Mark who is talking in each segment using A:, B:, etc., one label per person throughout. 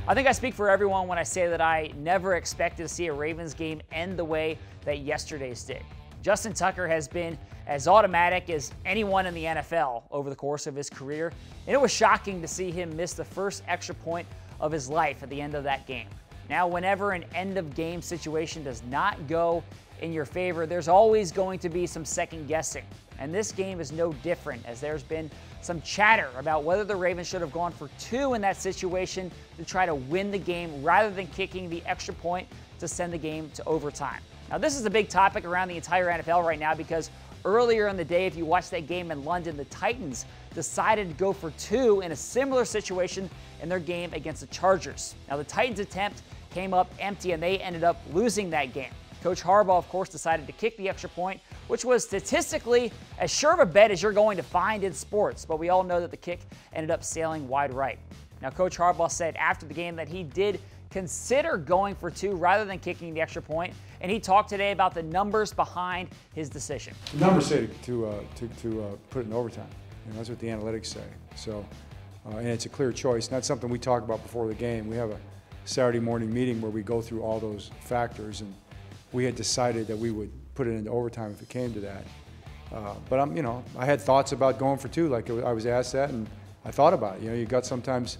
A: I think I speak for everyone when I say that I never expected to see a Ravens game end the way that yesterday's did. Justin Tucker has been as automatic as anyone in the NFL over the course of his career, and it was shocking to see him miss the first extra point of his life at the end of that game. Now, whenever an end-of-game situation does not go in your favor, there's always going to be some second guessing. And this game is no different, as there's been some chatter about whether the Ravens should have gone for 2 in that situation to try to win the game rather than kicking the extra point to send the game to overtime. Now, this is a big topic around the entire NFL right now because earlier in the day, if you watched that game in London, the Titans decided to go for 2 in a similar situation in their game against the Chargers. Now, the Titans' attempt came up empty and they ended up losing that game. Coach Harbaugh, of course, decided to kick the extra point, which was statistically as sure of a bet as you're going to find in sports, but we all know that the kick ended up sailing wide right. Now, Coach Harbaugh said after the game that he did consider going for 2 rather than kicking the extra point, and he talked today about the numbers behind his decision.
B: The numbers say to put it in overtime. That's what the analytics say. So, and it's a clear choice. And that's something we talk about before the game. We have a Saturday morning meeting where we go through all those factors, and we had decided that we would put it into overtime if it came to that. But I had thoughts about going for 2, like I was asked that, and I thought about it. Your gut sometimes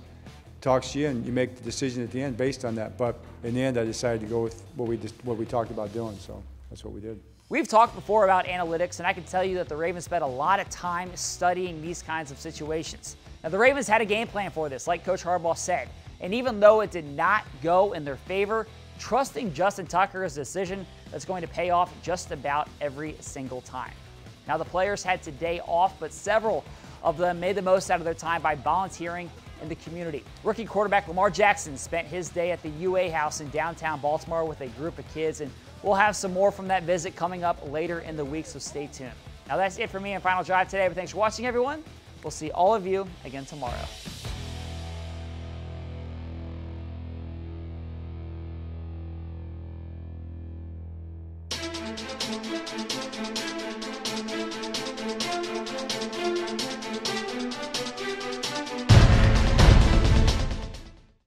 B: talks to you, and you make the decision at the end based on that. But in the end, I decided to go with what we talked about doing. So that's what we did.
A: We've talked before about analytics, and I can tell you that the Ravens spent a lot of time studying these kinds of situations. Now, the Ravens had a game plan for this, like Coach Harbaugh said. And even though it did not go in their favor, trusting Justin Tucker is a decision that's going to pay off just about every single time. Now, the players had today off, but several of them made the most out of their time by volunteering in the community. Rookie quarterback Lamar Jackson spent his day at the UA House in downtown Baltimore with a group of kids, and we'll have some more from that visit coming up later in the week, so stay tuned. Now, that's it for me in Final Drive today, but thanks for watching, everyone. We'll see all of you again tomorrow.